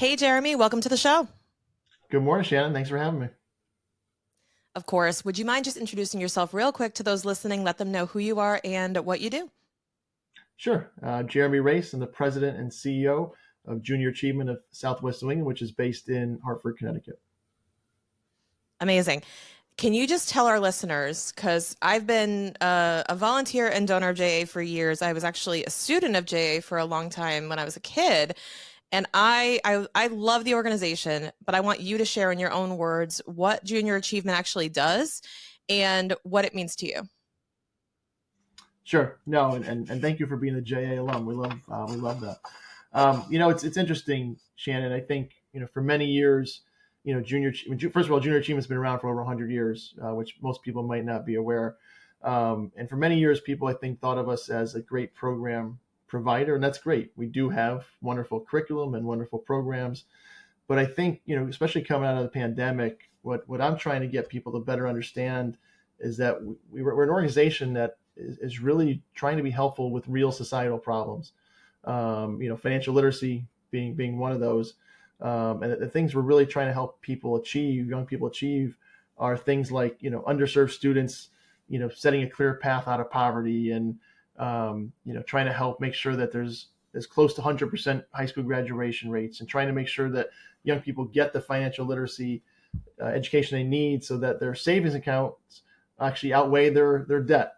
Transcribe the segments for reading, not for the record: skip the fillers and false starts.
Hey, Jeremy, welcome to the show. Good morning, Shannon. Thanks for having me. Of course, would you mind just introducing yourself real quick to those listening? Let them know who you are and what you do. Sure. Jeremy Race. I'm the president and CEO of Junior Achievement of Southwest New England, which is based in Hartford, Connecticut. Amazing. Can you just tell our listeners, because I've been a volunteer and donor of JA for years. I was actually a student of JA for a long time when I was a kid. And I love the organization, but I want you to share in your own words what Junior Achievement actually does and what it means to you. Sure. No, and thank you for being a JA alum. We love that. It's interesting, Shannon. I think for many years, first of all, Junior Achievement's been around for over 100 years, which most people might not be aware. And for many years, people I think thought of us as a great program provider, and that's great. We do have wonderful curriculum and wonderful programs, but I think especially coming out of the pandemic, what I'm trying to get people to better understand is that we're an organization that is really trying to be helpful with real societal problems. Financial literacy being one of those. And the things we're really trying to help people achieve, young people achieve, are things like underserved students, setting a clear path out of poverty, and trying to help make sure that there's as close to 100% high school graduation rates, and trying to make sure that young people get the financial literacy education they need so that their savings accounts actually outweigh their debt,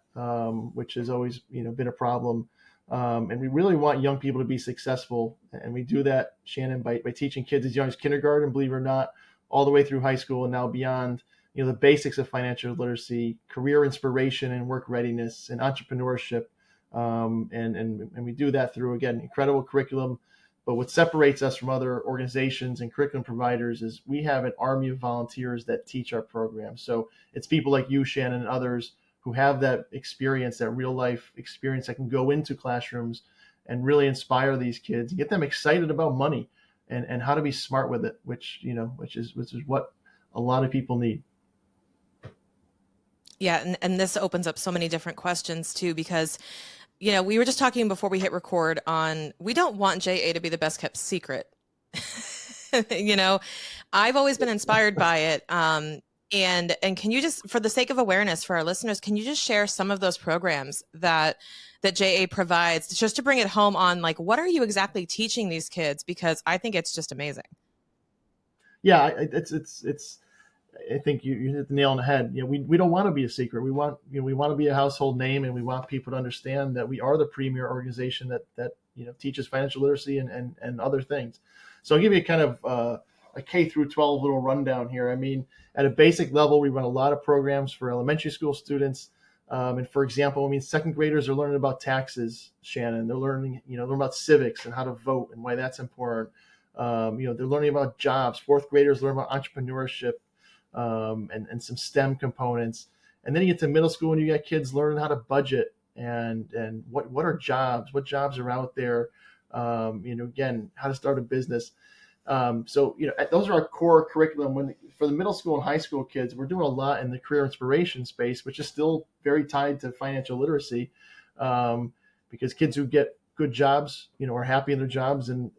which has always been a problem. And we really want young people to be successful, and we do that, Shannon, by teaching kids as young as kindergarten, believe it or not, all the way through high school and now beyond. The basics of financial literacy, career inspiration, and work readiness, and entrepreneurship. And we do that through, again, incredible curriculum. But what separates us from other organizations and curriculum providers is we have an army of volunteers that teach our program. So it's people like you, Shannon, and others who have that experience, that real life experience, that can go into classrooms and really inspire these kids, get them excited about money and how to be smart with it, which is what a lot of people need. Yeah, and this opens up so many different questions too, because we were just talking before we hit record on we don't want JA to be the best kept secret. you know, I've always been inspired by it. And can you just, for the sake of awareness for our listeners, can you just share some of those programs that JA provides just to bring it home on like what are you exactly teaching these kids? Because I think it's just amazing. Yeah, it's I think you hit the nail on the head. We don't want to be a secret. We want to be a household name, and we want people to understand that we are the premier organization that teaches financial literacy and other things. So I'll give you kind of a K through 12 little rundown here. I mean, at a basic level, we run a lot of programs for elementary school students. And for example, I mean, second graders are learning about taxes, Shannon. They're learning about civics and how to vote and why that's important. They're learning about jobs. Fourth graders learn about entrepreneurship, and some STEM components. And then you get to middle school and you got kids learning how to budget and what are jobs, what jobs are out there, again, how to start a business. So those are our core curriculum. For the middle school and high school kids, we're doing a lot in the career inspiration space, which is still very tied to financial literacy, because kids who get good jobs, are happy in their jobs. And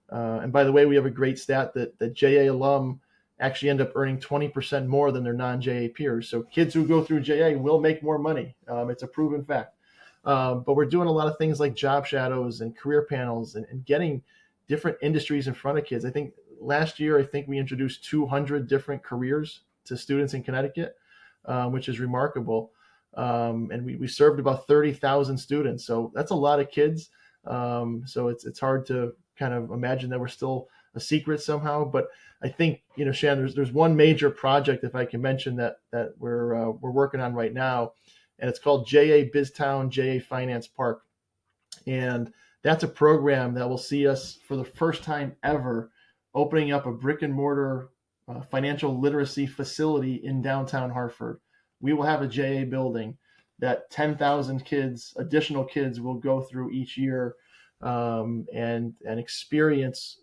by the way, we have a great stat that JA alum actually end up earning 20% more than their non-JA peers. So kids who go through JA will make more money. It's a proven fact. But we're doing a lot of things like job shadows and career panels, and getting different industries in front of kids. I think last year, we introduced 200 different careers to students in Connecticut, which is remarkable. And we served about 30,000 students. So that's a lot of kids. So it's hard to kind of imagine that we're still a secret somehow. But I think, Shannon, there's one major project, if I can mention, that we're working on right now, and it's called JA Biztown, JA Finance Park. And that's a program that will see us for the first time ever opening up a brick and mortar financial literacy facility in downtown Hartford. We will have a JA building that 10,000 kids, additional kids, will go through each year, and experience,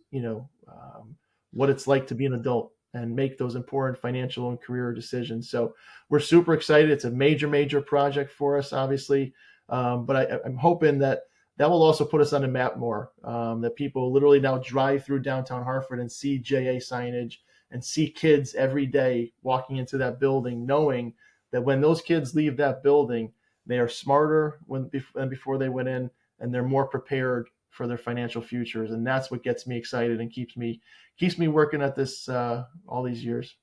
what it's like to be an adult and make those important financial and career decisions. So we're super excited. It's a major project for us, obviously, but I'm hoping that that will also put us on the map more. That people literally now drive through downtown Hartford and see JA signage and see kids every day walking into that building, knowing that when those kids leave that building, they are smarter than before they went in, and they're more prepared for their financial futures. And that's what gets me excited and keeps me working at this all these years.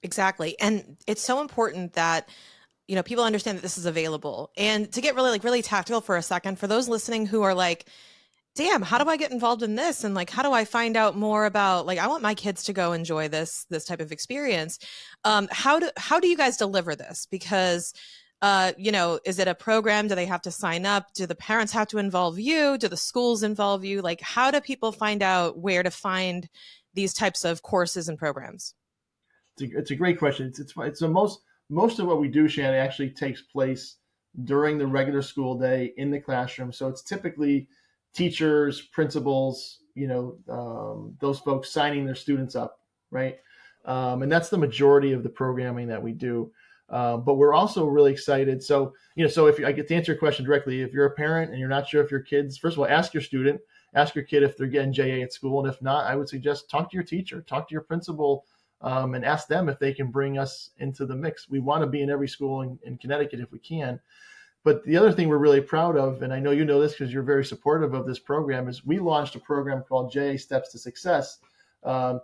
Exactly. And it's so important that, people understand that this is available. And to get really tactical for a second, for those listening who are like, damn, how do I get involved in this? And like, how do I find out more about, like, I want my kids to go enjoy this type of experience. How do you guys deliver this? Because, is it a program? Do they have to sign up? Do the parents have to involve you? Do the schools involve you? Like, how do people find out where to find these types of courses and programs? It's a great question. It's the most of what we do, Shannon, actually takes place during the regular school day in the classroom. So it's typically teachers, principals, those folks signing their students up, right? And that's the majority of the programming that we do. But we're also really excited. So, so if I get to answer your question directly, if you're a parent and you're not sure if your kids, first of all, ask your kid if they're getting JA at school. And if not, I would suggest talk to your teacher, talk to your principal, and ask them if they can bring us into the mix. We want to be in every school in Connecticut if we can. But the other thing we're really proud of, and I know you know this because you're very supportive of this program, is we launched a program called JA Steps to Success I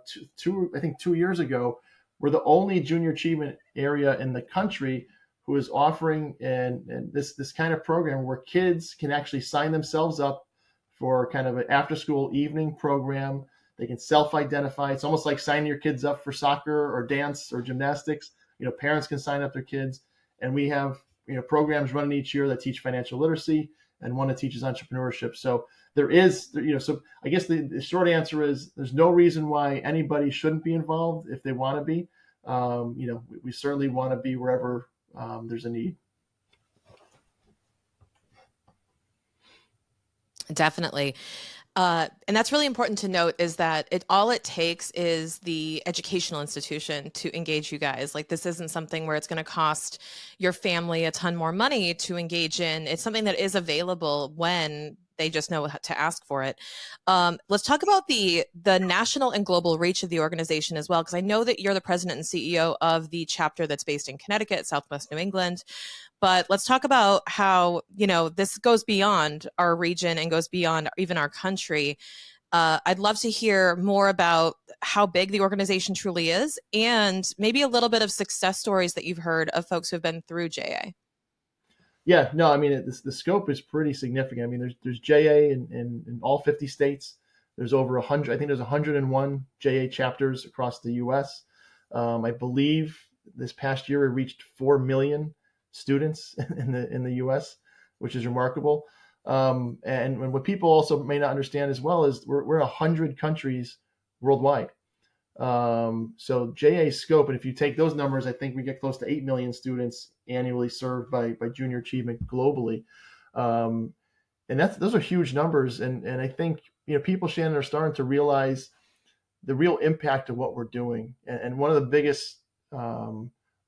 think 2 years ago. We're the only junior achievement area in the country who is offering and this kind of program where kids can actually sign themselves up for kind of an after school evening program. They can self-identify. It's almost like signing your kids up for soccer or dance or gymnastics. Parents can sign up their kids, and we have programs running each year that teach financial literacy and one that teaches entrepreneurship. So there is, so I guess the short answer is there's no reason why anybody shouldn't be involved if they want to be. We certainly want to be wherever there's a need. Definitely. And that's really important to note is that all it takes is the educational institution to engage you guys. Like, this isn't something where it's going to cost your family a ton more money to engage in. It's something that is available when they just know to ask for it. Let's talk about the national and global reach of the organization as well, because I know that you're the president and CEO of the chapter that's based in Connecticut, Southwest New England. But let's talk about how, this goes beyond our region and goes beyond even our country. I'd love to hear more about how big the organization truly is and maybe a little bit of success stories that you've heard of folks who have been through JA. Yeah, no, I mean, the scope is pretty significant. I mean, there's JA in all 50 states. There's over 100, I think there's 101 JA chapters across the U.S. I believe this past year we reached 4 million students in the U.S., which is remarkable. And what people also may not understand as well is we're in 100 countries worldwide. So JA scope, and if you take those numbers, I think we get close to 8 million students annually served by junior achievement globally. And those are huge numbers. And I think, people, Shannon, are starting to realize the real impact of what we're doing. And one of the biggest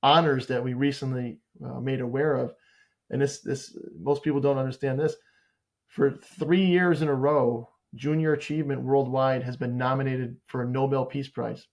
honors that we recently made aware of, and this most people don't understand this, for 3 years in a row, junior achievement worldwide has been nominated for a Nobel Peace Prize.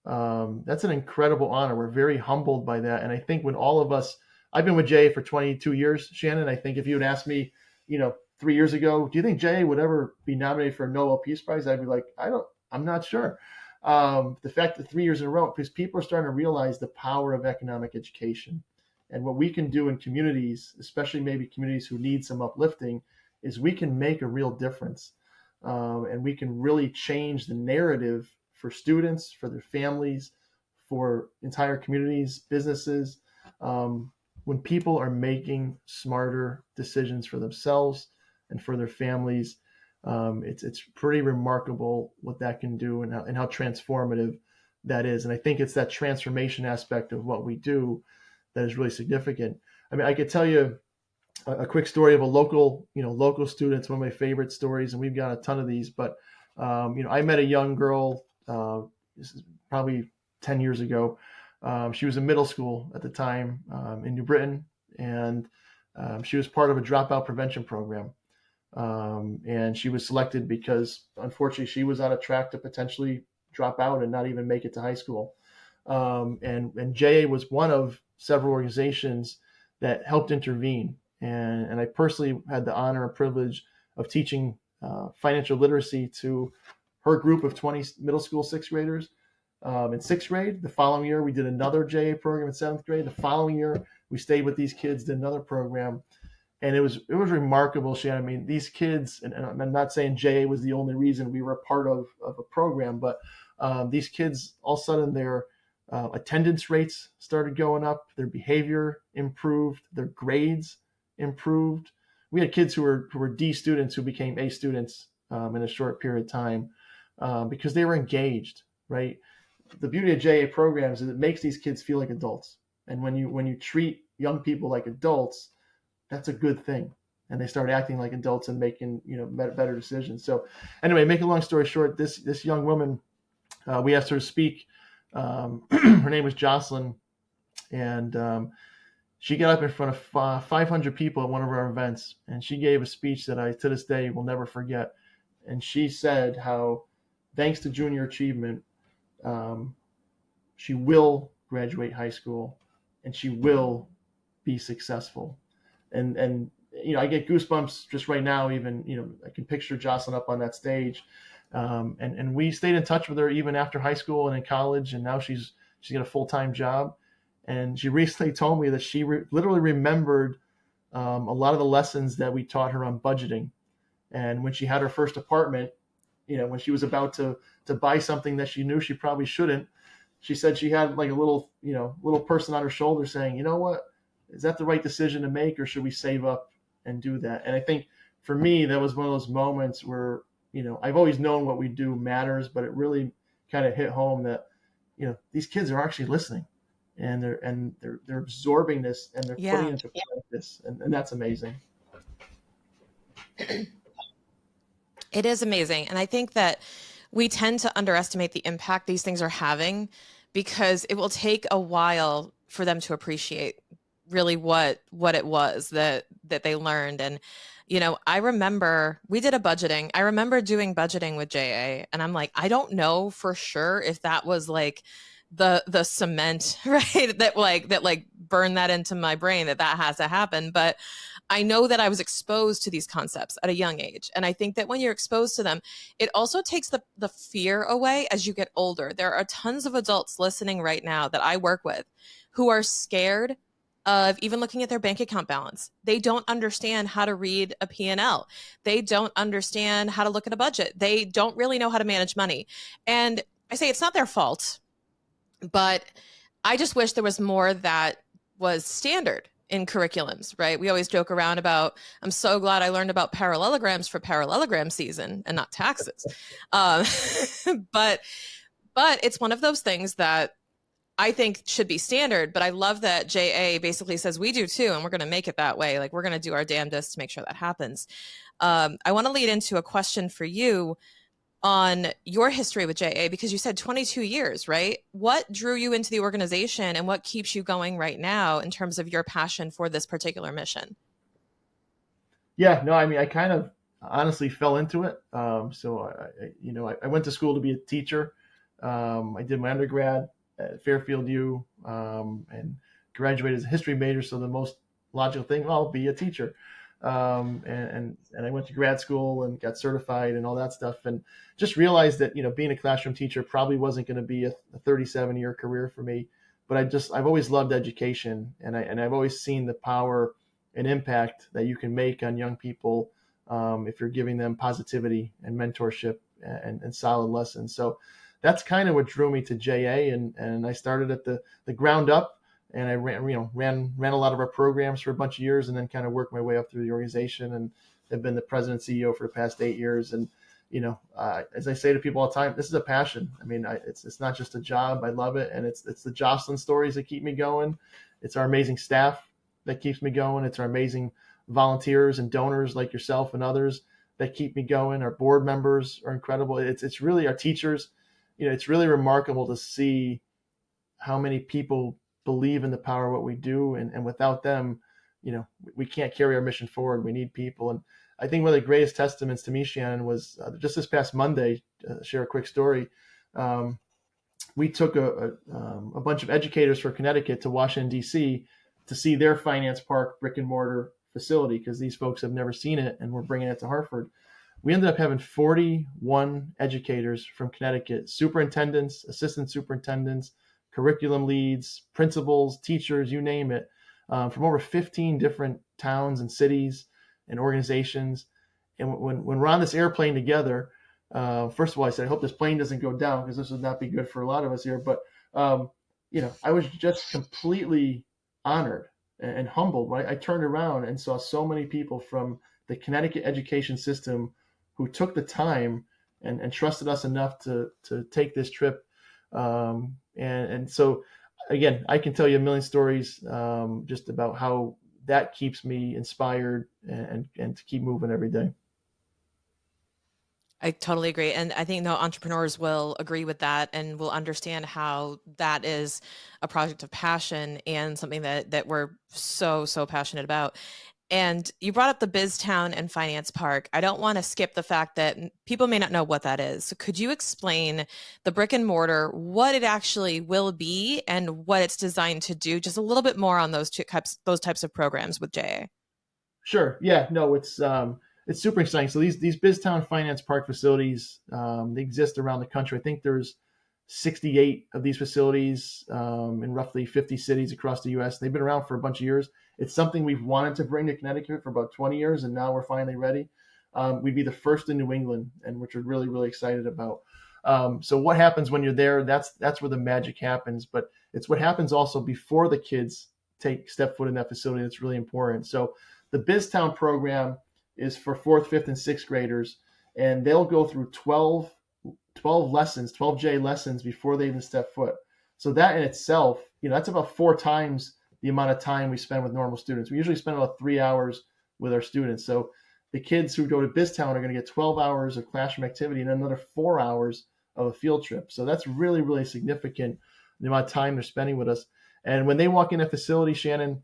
That's an incredible honor. We're very humbled by that. And I think when all of us, I've been with Jay for 22 years, Shannon. I think if you had asked me, 3 years ago, do you think Jay would ever be nominated for a Nobel Peace Prize? I'd be like, I'm not sure. The fact that 3 years in a row, because people are starting to realize the power of economic education and what we can do in communities, especially maybe communities who need some uplifting, is we can make a real difference. And we can really change the narrative for students, for their families, for entire communities, businesses. When people are making smarter decisions for themselves and for their families, it's pretty remarkable what that can do and how transformative that is. And I think it's that transformation aspect of what we do that is really significant. I mean, I could tell you a quick story of a local student. It's one of my favorite stories, and we've got a ton of these. But I met a young girl. This is probably 10 years ago. She was in middle school at the time in New Britain, and she was part of a dropout prevention program. And she was selected because, unfortunately, she was on a track to potentially drop out and not even make it to high school. And JA was one of several organizations that helped intervene. And I personally had the honor and privilege of teaching financial literacy to her group of 20 middle school sixth graders in sixth grade. The following year, we did another JA program in seventh grade. The following year, we stayed with these kids, did another program. And it was remarkable, Shannon. I mean, these kids, and I'm not saying JA was the only reason we were a part of a program, but these kids, all of a sudden, their attendance rates started going up, their behavior improved, their grades improved. We had kids who were D students who became A students in a short period of time because they were engaged, right? The beauty of JA programs is it makes these kids feel like adults. And when you treat young people like adults, that's a good thing. And they start acting like adults and making better decisions. So anyway, make a long story short, this young woman, we asked her to speak. Her name was Jocelyn, and she got up in front of 500 people at one of our events, and she gave a speech that I, to this day, will never forget. And she said how, thanks to junior achievement, she will graduate high school, and she will be successful. And I get goosebumps just right now. Even I can picture Jocelyn up on that stage. And we stayed in touch with her even after high school and in college, and now she's got a full-time job. And she recently told me that she literally remembered a lot of the lessons that we taught her on budgeting. And when she had her first apartment, when she was about to buy something that she knew she probably shouldn't, she said she had like a little person on her shoulder saying, you know what, is that the right decision to make, or should we save up and do that? And I think for me, that was one of those moments where I've always known what we do matters, but it really kind of hit home that these kids are actually listening, and they're absorbing this, and they're putting it into practice, and that's amazing. It is amazing. And I think that we tend to underestimate the impact these things are having because it will take a while for them to appreciate really what it was that they learned. And I remember we did a budgeting. I remember doing budgeting with JA, and I'm like, I don't know for sure if that was like the cement, right? that burned that into my brain that has to happen. But I know that I was exposed to these concepts at a young age. And I think that when you're exposed to them, it also takes the fear away as you get older. There are tons of adults listening right now that I work with who are scared of even looking at their bank account balance. They don't understand how to read a P&L. They don't understand how to look at a budget. They don't really know how to manage money. And I say it's not their fault, but I just wish there was more that was standard in curriculums, right? We always joke around about, I'm so glad I learned about parallelograms for parallelogram season and not taxes. But it's one of those things that I think should be standard. But I love that JA basically says we do too, and we're going to make it that way. Like, we're going to do our damnedest to make sure that happens. I want to lead into a question for you on your history with JA, because you said 22 years, right? What drew you into the organization, and what keeps you going right now in terms of your passion for this particular mission? Yeah, no, I mean, I kind of honestly fell into it. So I went to school to be a teacher. I did my undergrad at Fairfield U, and graduated as a history major. So the most logical thing, well, I'll be a teacher. And I went to grad school and got certified and all that stuff, and just realized that being a classroom teacher probably wasn't going to be a 37-year career for me. But I've always loved education, and I've always seen the power and impact that you can make on young people if you're giving them positivity and mentorship and solid lessons. So that's kind of what drew me to JA, and I started at the ground up. And I ran a lot of our programs for a bunch of years, and then kind of worked my way up through the organization, and have been the president and CEO for the past 8 years. And as I say to people all the time, this is a passion. I mean, it's not just a job. I love it, and it's the Jocelyn stories that keep me going. It's our amazing staff that keeps me going. It's our amazing volunteers and donors like yourself and others that keep me going. Our board members are incredible. It's really our teachers. It's really remarkable to see how many people believe in the power of what we do, and without them, we can't carry our mission forward. We need people. And I think one of the greatest testaments to me, Shannon, was just this past Monday. Share a quick story. We took a bunch of educators from Connecticut to Washington, D.C. to see their Finance Park brick and mortar facility, because these folks have never seen it, and we're bringing it to Hartford. We ended up having 41 educators from Connecticut, superintendents, assistant superintendents, curriculum leads, principals, teachers, you name it, from over 15 different towns and cities and organizations. And when we're on this airplane together, first of all, I said, I hope this plane doesn't go down, because this would not be good for a lot of us here. But, I was just completely honored and humbled. Right? I turned around and saw so many people from the Connecticut education system who took the time and trusted us enough to take this trip. And so, again, I can tell you a million stories just about how that keeps me inspired and to keep moving every day. I totally agree. And I think no entrepreneurs will agree with that and will understand how that is a project of passion and something that we're so passionate about. And you brought up the Biztown and Finance Park. I don't want to skip the fact that people may not know what that is. So could you explain the brick and mortar, what it actually will be and what it's designed to do? Just a little bit more on those types of programs with JA. Sure. Yeah. No, it's super exciting. So these Biztown Finance Park facilities, they exist around the country. I think there's 68 of these facilities in roughly 50 cities across the U.S. They've been around for a bunch of years. It's something we've wanted to bring to Connecticut for about 20 years, and now we're finally ready. We'd be the first in New England, and which we're really, really excited about. So what happens when you're there? That's where the magic happens. But it's what happens also before the kids step foot in that facility that's really important. So the Biztown program is for fourth, fifth, and sixth graders, and they'll go through 12 lessons, 12 J lessons before they even step foot. So that in itself, that's about 4 times the amount of time we spend with normal students. We usually spend about 3 hours with our students. So the kids who go to Biztown are going to get 12 hours of classroom activity and another 4 hours of a field trip. So that's really, really significant, the amount of time they're spending with us. And when they walk in a facility, Shannon,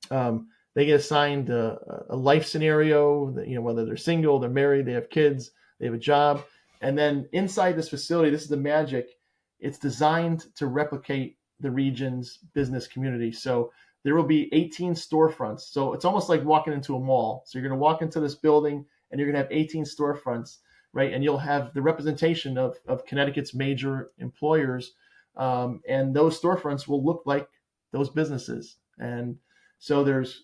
they get assigned a life scenario, whether they're single, they're married, they have kids, they have a job. And then inside this facility, this is the magic, it's designed to replicate the region's business community. So there will be 18 storefronts. So it's almost like walking into a mall. So you're going to walk into this building and you're going to have 18 storefronts, right? And you'll have the representation of Connecticut's major employers. And those storefronts will look like those businesses. And so there's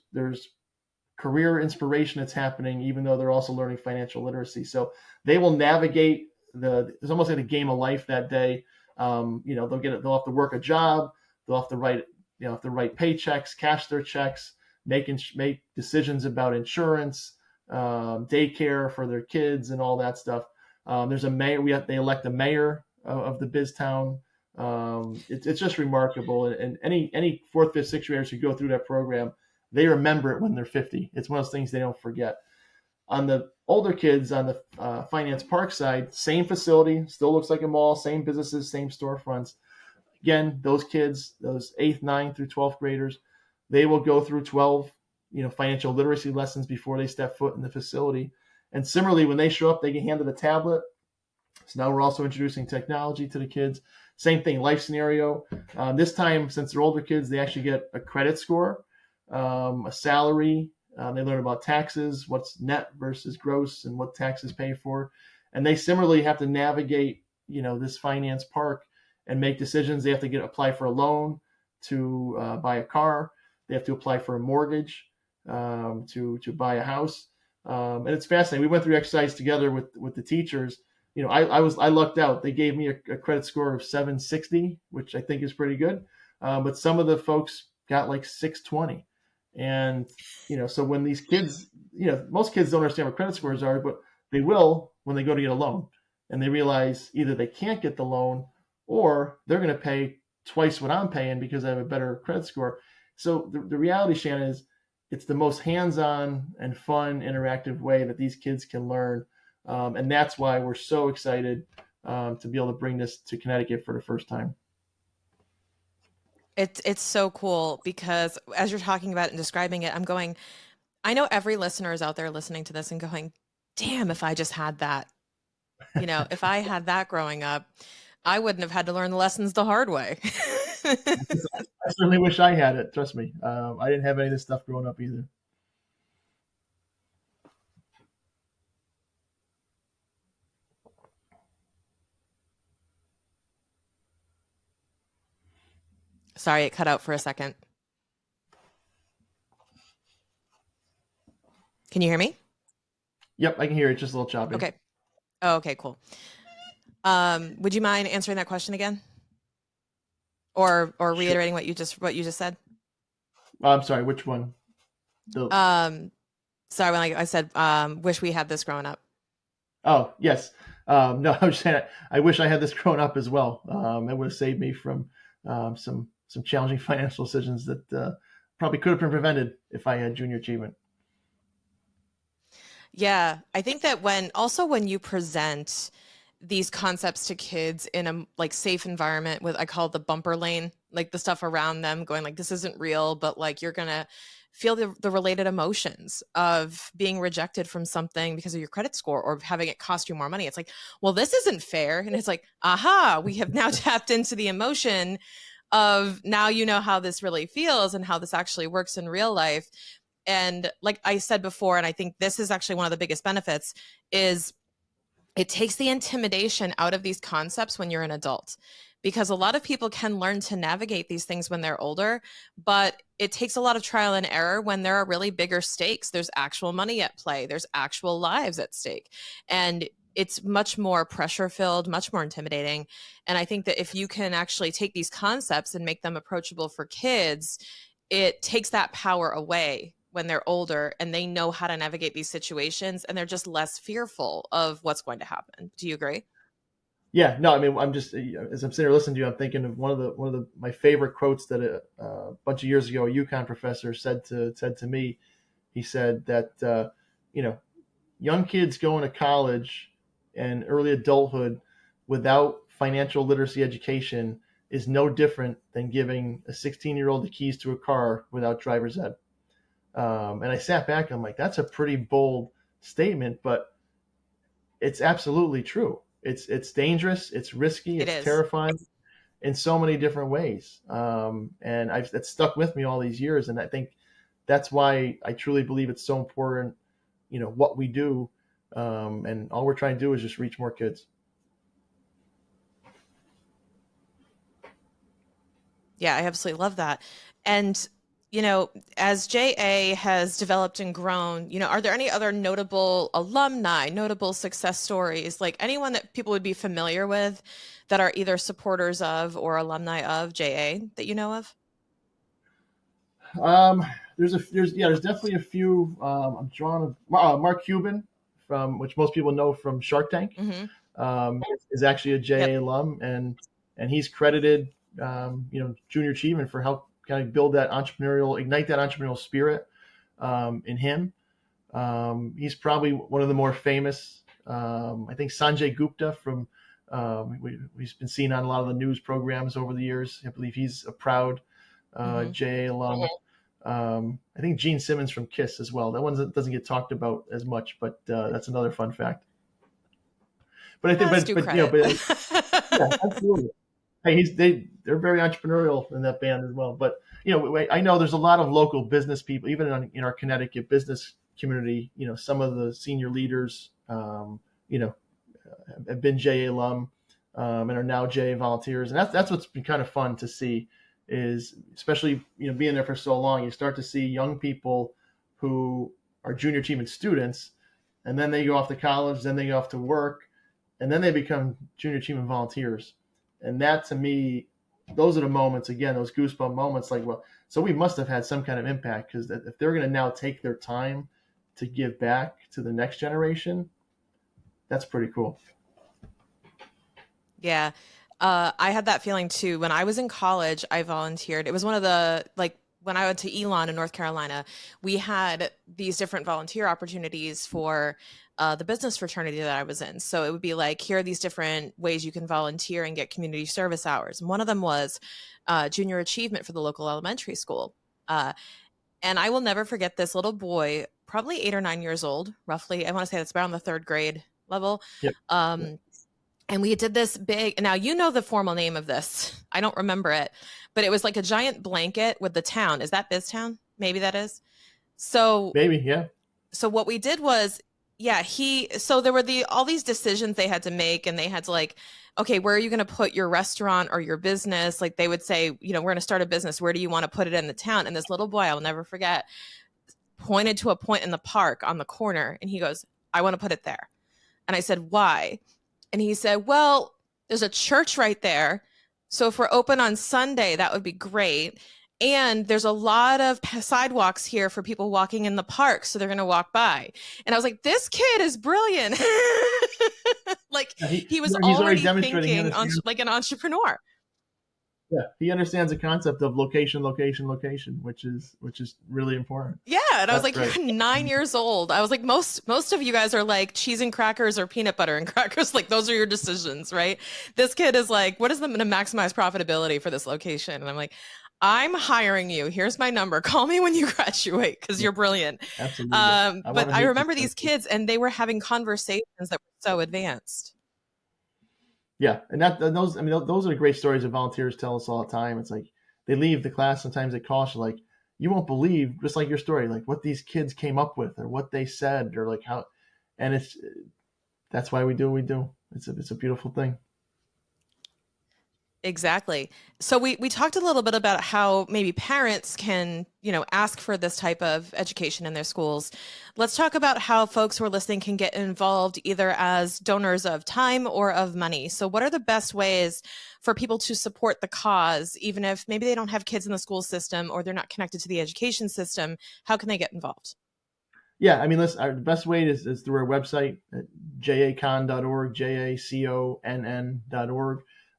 career inspiration that's happening, even though they're also learning financial literacy. So they will navigate it's almost like a game of life that day. They'll have to work a job, they'll have to write paychecks, cash their checks, make decisions about insurance, daycare for their kids, and all that stuff. There's a mayor. They elect a mayor of the Biztown. It's just remarkable. And any fourth, fifth, sixth graders who go through that program, they remember it when they're 50. It's one of those things they don't forget. On the older kids, on the Finance Park side, same facility, still looks like a mall, same businesses, same storefronts. Again, those kids, those 8th, 9th through 12th graders, they will go through 12, financial literacy lessons before they step foot in the facility. And similarly, when they show up, they get handed a tablet. So now we're also introducing technology to the kids. Same thing, life scenario. This time, since they're older kids, they actually get a credit score, a salary. They learn about taxes, what's net versus gross, and what taxes pay for. And they similarly have to navigate, this finance park and make decisions. They have to apply for a loan to buy a car. They have to apply for a mortgage to buy a house. And it's fascinating. We went through exercise together with the teachers. I lucked out. They gave me a credit score of 760, which I think is pretty good. But some of the folks got like 620. And, so when these kids, most kids don't understand what credit scores are, but they will when they go to get a loan. And they realize either they can't get the loan or they're going to pay twice what I'm paying because I have a better credit score. So the reality, Shannon, is it's the most hands-on and fun, interactive way that these kids can learn. And that's why we're so excited to be able to bring this to Connecticut for the first time. It's so cool because as you're talking about it and describing it, I'm going, I know every listener is out there listening to this and going, damn, if I just had that. If I had that growing up, I wouldn't have had to learn the lessons the hard way. I certainly wish I had it. Trust me. I didn't have any of this stuff growing up either. Sorry, it cut out for a second. Can you hear me? Yep, I can hear it. Just a little choppy. Okay. Oh, okay, cool. Would you mind answering that question again? Or Sure. reiterating what you just said? I'm sorry. Which one? The Um, Sorry, when I said wish we had this growing up. Oh, yes. No, I was saying I wish I had this growing up as well. It would have saved me from some challenging financial decisions that probably could have been prevented if I had junior achievement. Yeah, I think that when you present these concepts to kids in a like safe environment with I call it the bumper lane, like the stuff around them going like this isn't real, but like you're gonna feel the related emotions of being rejected from something because of your credit score or having it cost you more money. It's like, well, this isn't fair. And it's like, aha, we have now tapped into the emotion of now you know how this really feels and how this actually works in real life. And like I said before, and I think this is actually one of the biggest benefits, is it takes the intimidation out of these concepts when you're an adult. Because a lot of people can learn to navigate these things when they're older, but it takes a lot of trial and error when there are really bigger stakes. There's actual money at play, there's actual lives at stake. And it's much more pressure filled, much more intimidating. And I think that if you can actually take these concepts and make them approachable for kids, it takes that power away when they're older and they know how to navigate these situations and they're just less fearful of what's going to happen. Do you agree? Yeah, no, I mean, I'm just as I'm sitting here listening to you, I'm thinking of one of the my favorite quotes that a bunch of years ago a UConn professor said to me. He said that you know young kids going to college and early adulthood without financial literacy education is no different than giving a 16-year-old the keys to a car without driver's ed. And I sat back and I'm like, that's a pretty bold statement, but it's absolutely true. It's dangerous, it's risky, It it's is. terrifying in so many different ways. And that's stuck with me all these years. And I think that's why I truly believe it's so important, what we do. And all we're trying to do is just reach more kids. Yeah, I absolutely love that. And, as JA has developed and grown, are there any other notable alumni, notable success stories, like anyone that people would be familiar with that are either supporters of or alumni of JA that you know of? Um, there's definitely a few. I'm drawing Mark Cuban from which most people know from Shark Tank. Hmm. Is actually a Yep. JA alum, and he's credited junior achievement for help kind of ignite that entrepreneurial spirit in him. He's probably one of the more famous. I think Sanjay Gupta from we've been seen on a lot of the news programs over the years. I believe he's a proud Hmm. JA alum. I think Gene Simmons from Kiss as well. That one doesn't get talked about as much, but that's another fun fact. But I think, Let's do credit. but yeah, absolutely. Hey, they're very entrepreneurial in that band as well. But I know there's a lot of local business people, even in our Connecticut business community. Some of the senior leaders, you know, have been JA alum and are now JA volunteers, and that's what's been kind of fun to see. Is especially being there for so long, you start to see young people who are junior achievement students, and then they go off to college, then they go off to work, and then they become junior achievement volunteers. And that to me, those are the moments again, those goosebump moments. Like, well, so we must have had some kind of impact because if they're going to now take their time to give back to the next generation, that's pretty cool. Yeah. I had that feeling too. When I was in college, I volunteered. It was one of the, like, when I went to Elon in North Carolina, we had these different volunteer opportunities for the business fraternity that I was in. So it would be like, here are these different ways you can volunteer and get community service hours. And one of them was junior achievement for the local elementary school. Uh, and I will never forget this little boy, probably 8 or 9 years old, roughly. I want to say that's around the third grade level. Yep. Um, and we did this big, now you know the formal name of this. I don't remember it, but it was like a giant blanket with the town. Is that Biztown? Maybe that is. So Maybe, yeah. so what we did was, yeah, so there were all these decisions they had to make, and they had to like, okay, where are you going to put your restaurant or your business? Like they would say, we're going to start a business. Where do you want to put it in the town? And this little boy, I'll never forget, pointed to a point in the park on the corner, and he goes, I want to put it there. And I said, why? And he said, well, there's a church right there. So if we're open on Sunday, that would be great. And there's a lot of sidewalks here for people walking in the park. So they're going to walk by. And I was like, this kid is brilliant. Like he was he's already already demonstrating thinking like an entrepreneur. Yeah, he understands the concept of location, location, location, which is really important. Yeah, and I was That's like, great. you're 9 years old. I was like, most of you guys are like cheese and crackers or peanut butter and crackers. Like those are your decisions, right? This kid is like, what is the to maximize profitability for this location? And I'm like, I'm hiring you. Here's my number. Call me when you graduate because you're brilliant. Absolutely. But I remember these kids, and they were having conversations that were so advanced. Yeah, and those, I mean, those are great stories that volunteers tell us all the time. It's like they leave the class, sometimes they call us like, you won't believe, just like your story, like what these kids came up with or what they said or like how, and that's why we do what we do. It's a beautiful thing. Exactly. So we talked a little bit about how maybe parents can, ask for this type of education in their schools. Let's talk about how folks who are listening can get involved either as donors of time or of money. So what are the best ways for people to support the cause, even if maybe they don't have kids in the school system or they're not connected to the education system? How can they get involved? Yeah, I mean, the best way is through our website at jacon.org, JACONN.org.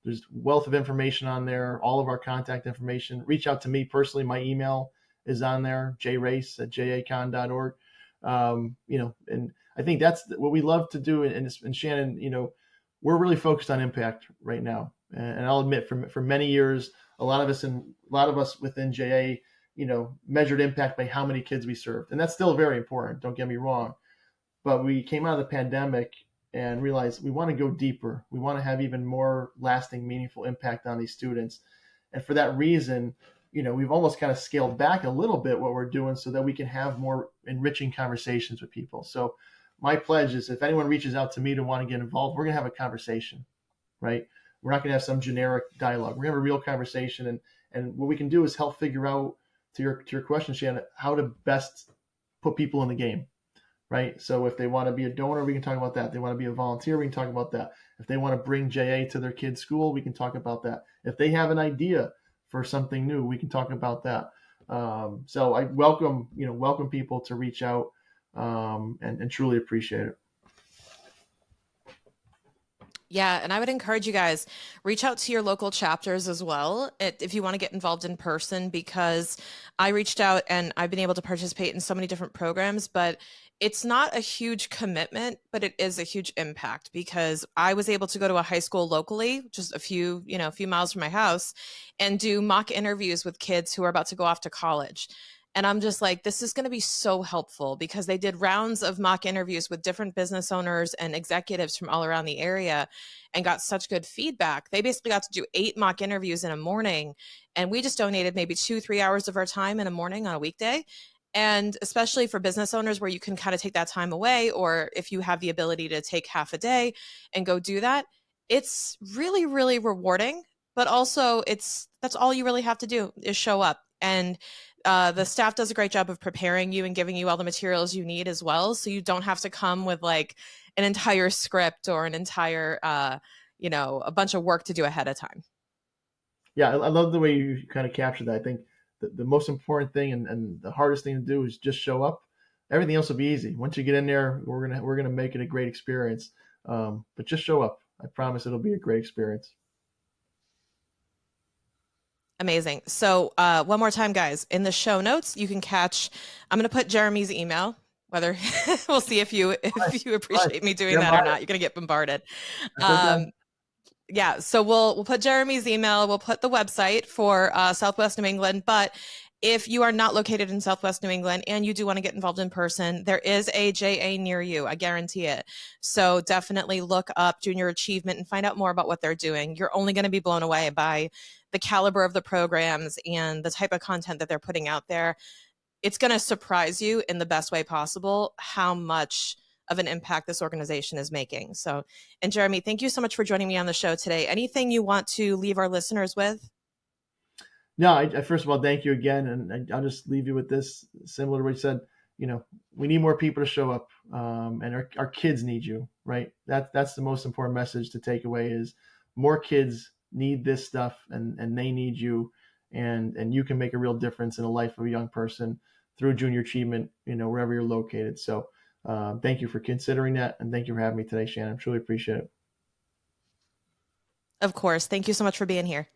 There's wealth of information on there, all of our contact information. Reach out to me personally. My email is on there, jrace@jacon.org. And I think that's what we love to do. And Shannon, we're really focused on impact right now. And I'll admit, for many years, a lot of us within JA, measured impact by how many kids we served, and that's still very important. Don't get me wrong, but we came out of the pandemic and realized we want to go deeper. We want to have even more lasting, meaningful impact on these students. And for that reason, we've almost kind of scaled back a little bit what we're doing so that we can have more enriching conversations with people. So my pledge is if anyone reaches out to me to want to get involved, we're going to have a conversation, right? We're not going to have some generic dialogue. We're going to have a real conversation. And what we can do is help figure out, to your question, Shannon, how to best put people in the game. Right. So if they want to be a donor, we can talk about that. If they want to be a volunteer, we can talk about that. If they want to bring JA to their kid's school, we can talk about that. If they have an idea for something new, we can talk about that. So I welcome people to reach out and truly appreciate it. Yeah, and I would encourage you guys, reach out to your local chapters as well if you want to get involved in person, because I reached out and I've been able to participate in so many different programs, but it's not a huge commitment, but it is a huge impact because I was able to go to a high school locally, just a few miles from my house, and do mock interviews with kids who are about to go off to college. And I'm just like, this is going to be so helpful because they did rounds of mock interviews with different business owners and executives from all around the area and got such good feedback. They basically got to do 8 mock interviews in a morning. And we just donated maybe 2-3 hours of our time in a morning on a weekday. And especially for business owners where you can kind of take that time away, or if you have the ability to take half a day and go do that, it's really, really rewarding. But also that's all you really have to do is show up. And the staff does a great job of preparing you and giving you all the materials you need as well. So you don't have to come with like an entire script or an entire, a bunch of work to do ahead of time. Yeah, I love the way you kind of captured that. I think the most important thing and the hardest thing to do is just show up. Everything else will be easy. Once you get in there, we're gonna make it a great experience. But just show up. I promise it'll be a great experience. Amazing. So one more time, guys, in the show notes, you can catch, I'm going to put Jeremy's email. whether we'll see if you Right, right. appreciate me doing Stand that or by not. it. You're gonna get bombarded. That's okay. Um, yeah, so we'll put Jeremy's email, we'll put the website for Southwest New England. But if you are not located in Southwest New England and you do want to get involved in person, there is a JA near you. I guarantee it. So definitely look up Junior Achievement and find out more about what they're doing. You're only going to be blown away by the caliber of the programs and the type of content that they're putting out there. It's going to surprise you in the best way possible how much of an impact this organization is making. So, and Jeremy, thank you so much for joining me on the show today. Anything you want to leave our listeners with? No, I first of all, thank you again, and I'll just leave you with this, similar to what you said. You know, we need more people to show up, and our kids need you, right? That's the most important message to take away is more kids need this stuff, and they need you, and you can make a real difference in the life of a young person through junior achievement, wherever you're located. So, thank you for considering that, and thank you for having me today, Shannon. I truly appreciate it. Of course. Thank you so much for being here.